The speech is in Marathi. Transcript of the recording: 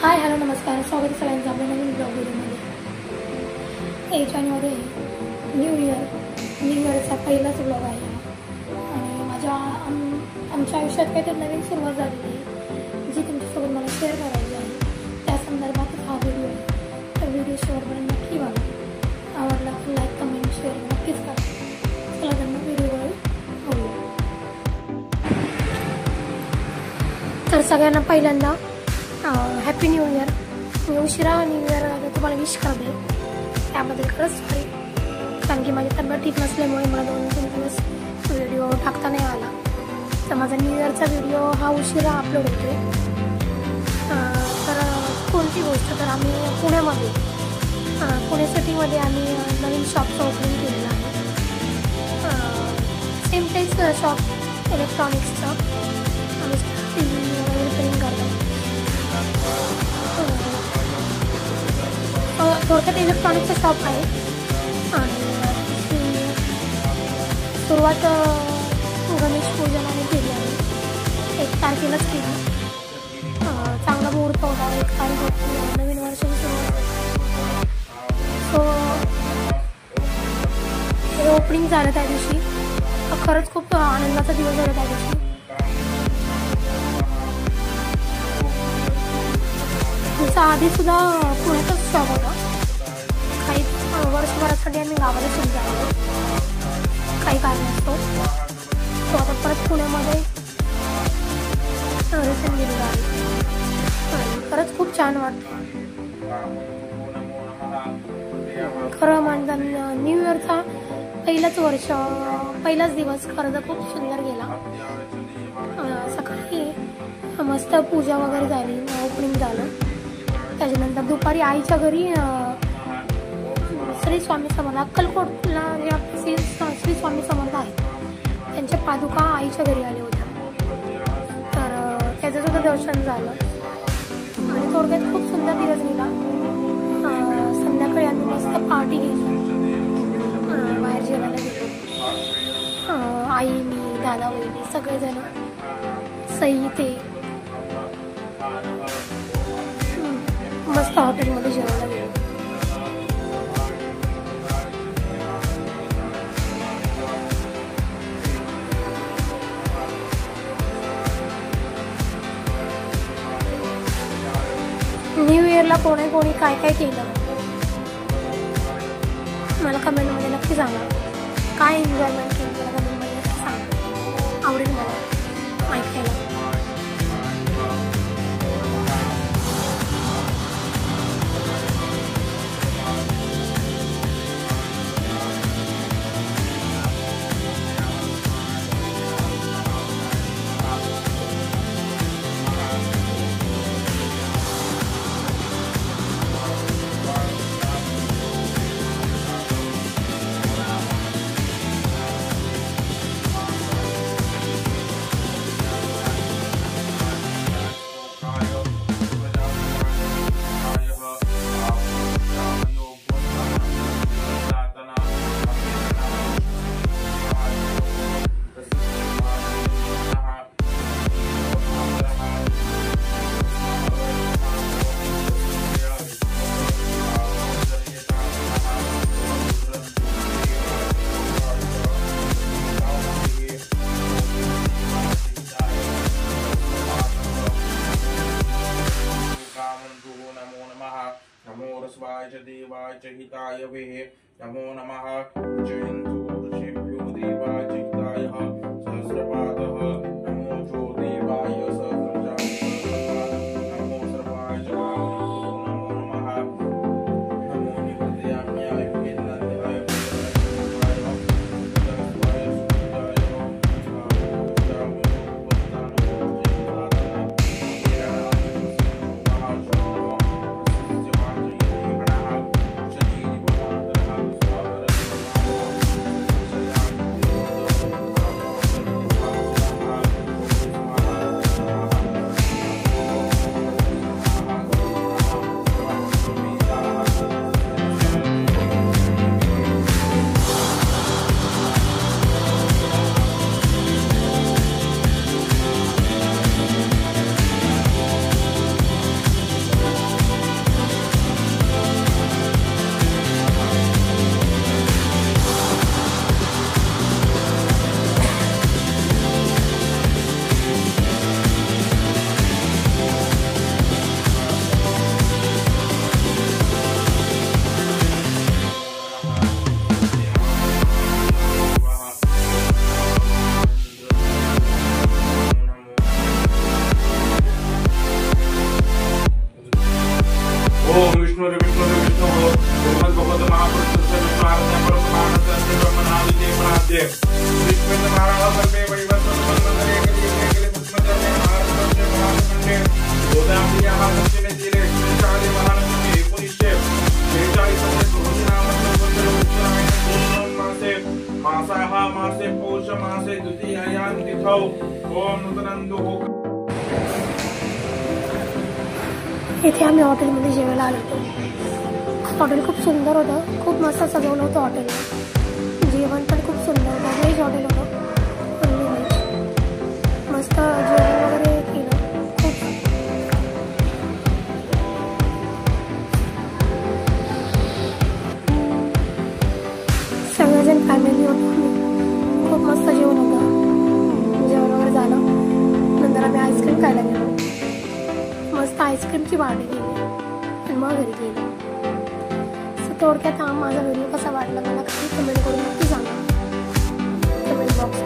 हाय हॅलो नमस्कार, स्वागत आहे सगळ्यांचं आपल्या नवीन ब्लॉग व्हिडिओमध्ये. 1 जानेवारी न्यू इयरचा पहिलाच ब्लॉग आहे आणि आमच्या आयुष्यात काहीतरी नवीन सुरुवात झालेली आहे जी तुमच्यासोबत मला शेअर करायची आहे. त्या संदर्भातच हा व्हिडिओ आहे. तर व्हिडिओ शेअरपर्यंत नक्की बघा. आवडला तर लाईक कमेंट शेअर नक्कीच करा. चला तर मग व्हिडिओवर बोलूया. तर सगळ्यांना पहिल्यांदा हॅपी न्यू इयर. मी उशिरा न्यू इयर तुम्हाला विश करते, त्याबद्दल खरंच सॉरी. कारण की माझी तब्येत ठीक नसल्यामुळे मला 2-3 दिवस व्हिडिओ टाकता नाही आला. तर माझा न्यू इयरचा व्हिडिओ हा उशिरा अपलोड होतो आहे. तर कोणती गोष्ट, तर आम्ही पुणे सिटीमध्ये आम्ही नवीन शॉपचं ओपनिंग केलेलं आहे. सेम तेच शॉप इलेक्ट्रॉनिक्सचं. आम्ही टी व्ही वगैरे रिपेअरिंग करतो. थोडक्यात इलेक्ट्रॉनिकचं शॉप आहे आणि सुरुवात गणेश पूजनाने केली आहे. 1 तारखेलाच केली. चांगला मुहूर्त होता. 1 तारीख होती, नवीन वर्षाची सुरुवात. सो हे ओपनिंग झालं त्या दिवशी. खरंच खूप आनंदाचा दिवस झाला त्या दिवशी. तुमचा आधीसुद्धा पुण्यातच शॉप होता. काही वर्षभरासाठी आम्ही गावाला सुद्धा आलो काही कारणास्तव. तो आता परत पुण्यामध्ये रिटर्न गेलेला आहे. खरंच खूप छान वाटतं. खरं म्हणतात न्यू इयरचा पहिलाच दिवस खरं तर खूप सुंदर गेला. सकाळी मस्त पूजा वगैरे झाली, ओपनिंग झालं. त्याच्यानंतर दुपारी आईच्या घरी श्री स्वामी समर्थ अक्कलकोटला जे आपले श्री स्वामी समर्थ आहेत त्यांच्या पादुका आईच्या घरी आल्या होत्या. तर त्याचं सुद्धा दर्शन झालं आणि थोडक्यात खूप सुंदर दिवस गेला. संध्याकाळी आम्ही मस्त पार्टी केली, बाहेर जेवायला गेलो. आई, मी, दादा, वहिनी सगळेजण, सई ते मस्त हॉटेलमध्ये जेवायला गेलो. न्यू इयरला कोणी काय काय केलं मला कमेंटमध्ये नक्की सांगा. काय एन्जॉयमेंट केली मला कमेंटमध्ये नक्की सांगा. आवडेल मला ऐकायला. देवाय च हिताय वेः नमो नमः. जयन्तु ऋषिभ्यो देवाय च हिताय सहस्रपादः. नमो जो देवाय सहस्रजाय नमो सर्वाय च नमो नमः. नमो निवेदयाम्याय वेदान्ताय पश्चिमेतील 1946 महानगरी 1946 रोजी मासे मासा हा मासे पौष मासे द्वितीयायां तिथौ ओम नूतनंदो. इथे आम्ही हॉटेलमध्ये जेवायला आलो होतो. हॉटेल खूप सुंदर होतं, खूप मस्त सजवलं होतं हॉटेल. जेवण पण खूप सुंदर होतं, व्हेज हॉटेल होतं, ओन्ली व्हेज. मस्त जेवण वगैरे केलं. खूप सगळेजण फॅमिली होतो आम्ही. खूप मस्त जेवण होतं. जेवण वगैरे झालं, नंतर आम्ही आईस्क्रीम खायला गेलो. मस्त आईस्क्रीमची पार्टी केली आणि मग घरी गेली. थोडक्यात हा माझा व्हिडिओ कसा वाटला मला काही कमेंट करून नक्की सांगा कमेंट बॉक्स.